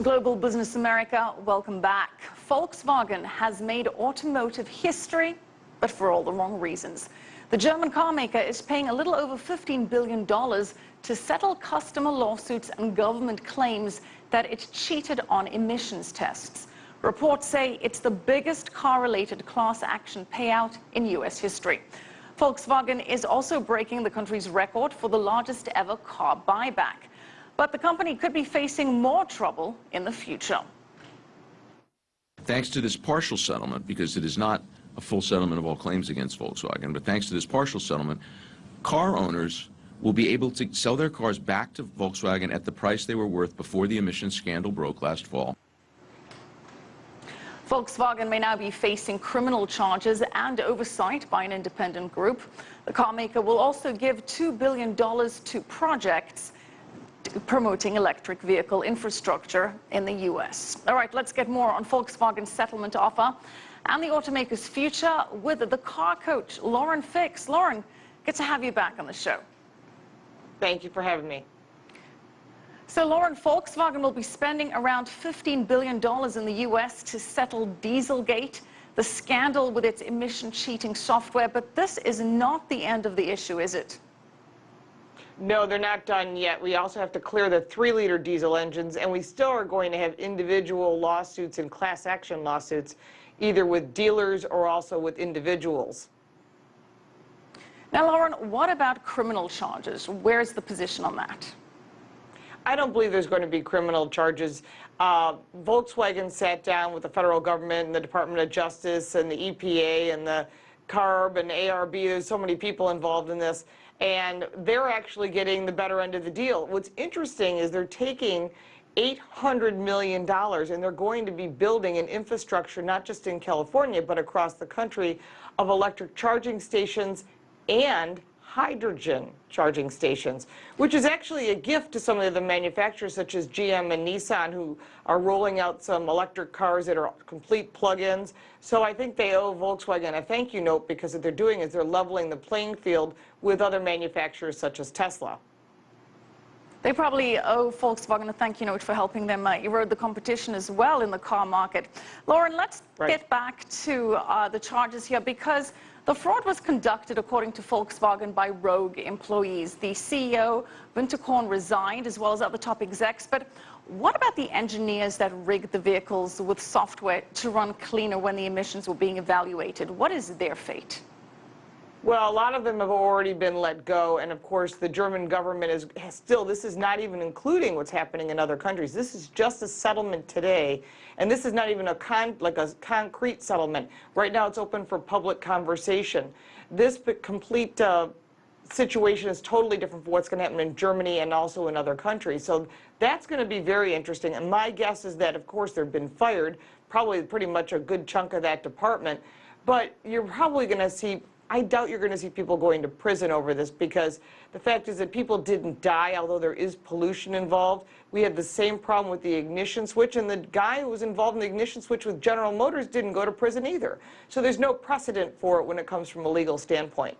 Global Business America, welcome back. Volkswagen has made automotive history, but for all the wrong reasons. The German carmaker is paying a little over $15 billion to settle customer lawsuits and government claims that it cheated on emissions tests. Reports say it's the biggest car-related class action payout in U.S. history. Volkswagen is also breaking the country's record for the largest ever car buyback. But the company could be facing more trouble in the future. Thanks to this partial settlement, because it is not a full settlement of all claims against Volkswagen, but thanks to this partial settlement, car owners will be able to sell their cars back to Volkswagen at the price they were worth before the emissions scandal broke last fall. Volkswagen may now be facing criminal charges and oversight by an independent group. The carmaker will also give $2 billion to projects promoting electric vehicle infrastructure in the U.S. All right, let's get more on Volkswagen's settlement offer and the automaker's future with the car coach, Lauren Fix. Lauren, good to have you back on the show. Thank you for having me. So, Lauren, Volkswagen will be spending around $15 billion in the U.S. to settle Dieselgate, the scandal with its emission cheating software. But this is not the end of the issue, is it? No, they're not done yet. We also have to clear the 3-liter diesel engines, and we still are going to have individual lawsuits and class action lawsuits, either with dealers or also with individuals. Now, Lauren, what about criminal charges? Where's the position on that? I don't believe there's going to be criminal charges. Volkswagen sat down with the federal government and the Department of Justice and the EPA and the CARB and ARB. There's so many people involved in this, and they're actually getting the better end of the deal. What's interesting is they're taking $800 million and they're going to be building an infrastructure, not just in California, but across the country, of electric charging stations and hydrogen charging stations, which is actually a gift to some of the manufacturers such as GM and Nissan, who are rolling out some electric cars that are complete plug-ins. So I think they owe Volkswagen a thank you note, because what they're doing is they're leveling the playing field with other manufacturers such as Tesla. They probably owe Volkswagen a thank you note for helping them erode the competition as well in the car market. Lauren, let's get back to the charges here, because the fraud was conducted, according to Volkswagen, by rogue employees. The CEO, Winterkorn, resigned, as well as other top execs. But what about the engineers that rigged the vehicles with software to run cleaner when the emissions were being evaluated? What is their fate? Well, a lot of them have already been let go, and of course the German government is still, this is not even including what's happening in other countries. This is just a settlement today, and this is not even a concrete settlement. Right now it's open for public conversation. This complete situation is totally different from what's going to happen in Germany and also in other countries. So that's going to be very interesting, and my guess is that, of course, they've been fired, probably pretty much a good chunk of that department, but you're probably going to see, I doubt you're going to see people going to prison over this, because the fact is that people didn't die, although there is pollution involved. We had the same problem with the ignition switch, and the guy who was involved in the ignition switch with General Motors didn't go to prison either. So there's no precedent for it when it comes from a legal standpoint.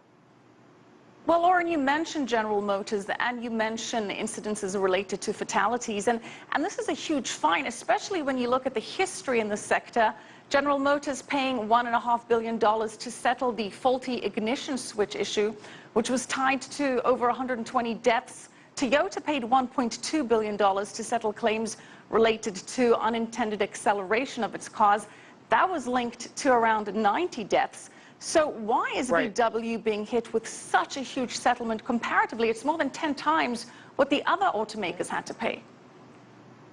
Well, Lauren, you mentioned General Motors, and you mentioned incidences related to fatalities, and this is a huge fine, especially when you look at the history in the sector. General Motors paying $1.5 billion to settle the faulty ignition switch issue, which was tied to over 120 deaths. Toyota paid $1.2 billion to settle claims related to unintended acceleration of its cars. That was linked to around 90 deaths. So why is VW being hit with such a huge settlement? Comparatively, it's more than 10 times what the other automakers had to pay.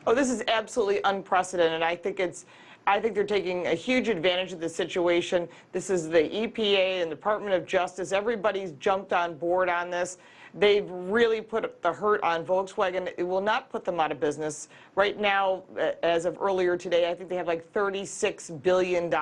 Oh, this is absolutely unprecedented. I think they're taking a huge advantage of the situation. This is the EPA and the Department of Justice. Everybody's jumped on board on this. They've really put the hurt on Volkswagen. It will not put them out of business. Right now, as of earlier today, I think they have like $36 billion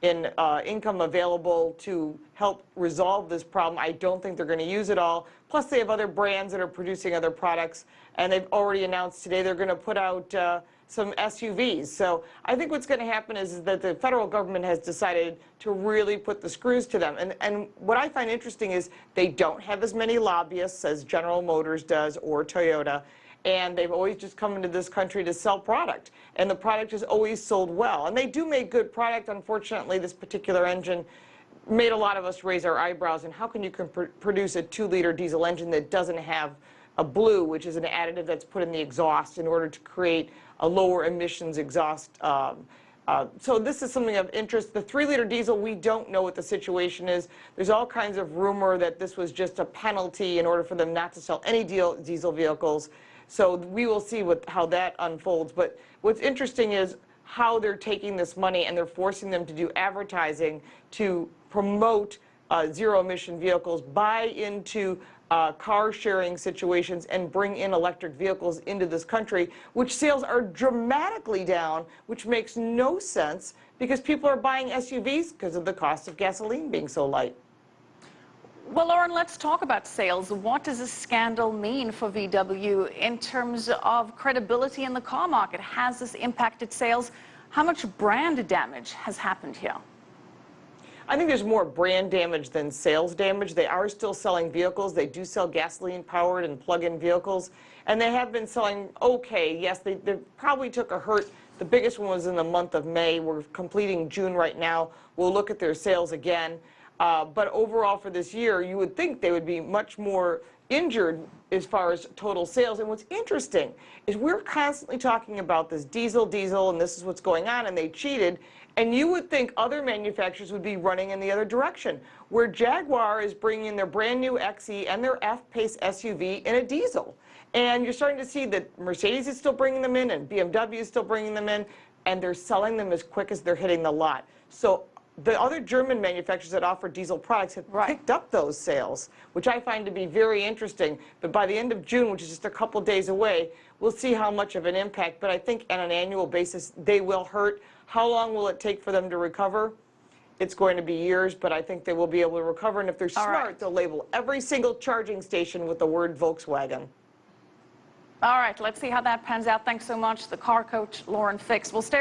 in income available to help resolve this problem. I don't think they're going to use it all. Plus, they have other brands that are producing other products, and they've already announced today they're going to put out some SUVs. So I think what's going to happen is that the federal government has decided to really put the screws to them. And what I find interesting is they don't have as many lobbyists as General Motors does or Toyota. and they've always just come into this country to sell product, and the product is always sold well. And they do make good product. Unfortunately, this particular engine made a lot of us raise our eyebrows, and how can you produce a 2-liter diesel engine that doesn't have a blue, which is an additive that's put in the exhaust in order to create a lower emissions exhaust. So this is something of interest. The 3-liter diesel, we don't know what the situation is. There's all kinds of rumor that this was just a penalty in order for them not to sell any diesel vehicles. So we will see how that unfolds. But what's interesting is how they're taking this money and they're forcing them to do advertising to promote zero-emission vehicles, buy into car sharing situations, and bring in electric vehicles into this country, which sales are dramatically down, which makes no sense because people are buying SUVs because of the cost of gasoline being so light. Well, Lauren, let's talk about sales. What does this scandal mean for VW in terms of credibility in the car market? Has this impacted sales? How much brand damage has happened here? I think there's more brand damage than sales damage. They are still selling vehicles. They do sell gasoline-powered and plug-in vehicles. And they have been selling okay. Yes, they probably took a hurt. The biggest one was in the month of May. We're completing June right now. We'll look at their sales again. But overall for this year, you would think they would be much more injured as far as total sales. And what's interesting is we're constantly talking about this diesel, and this is what's going on, and they cheated. And you would think other manufacturers would be running in the other direction, where Jaguar is bringing in their brand new XE and their F-Pace SUV in a diesel. And you're starting to see that Mercedes is still bringing them in, and BMW is still bringing them in, and they're selling them as quick as they're hitting the lot. So the other German manufacturers that offer diesel products have picked up those sales, which I find to be very interesting. But by the end of June, which is just a couple days away, we'll see how much of an impact. But I think on an annual basis, they will hurt. How long will it take for them to recover? It's going to be years, but I think they will be able to recover. And if they're smart, they'll label every single charging station with the word Volkswagen. All right, let's see how that pans out. Thanks so much, the car coach, Lauren Fix. We'll stay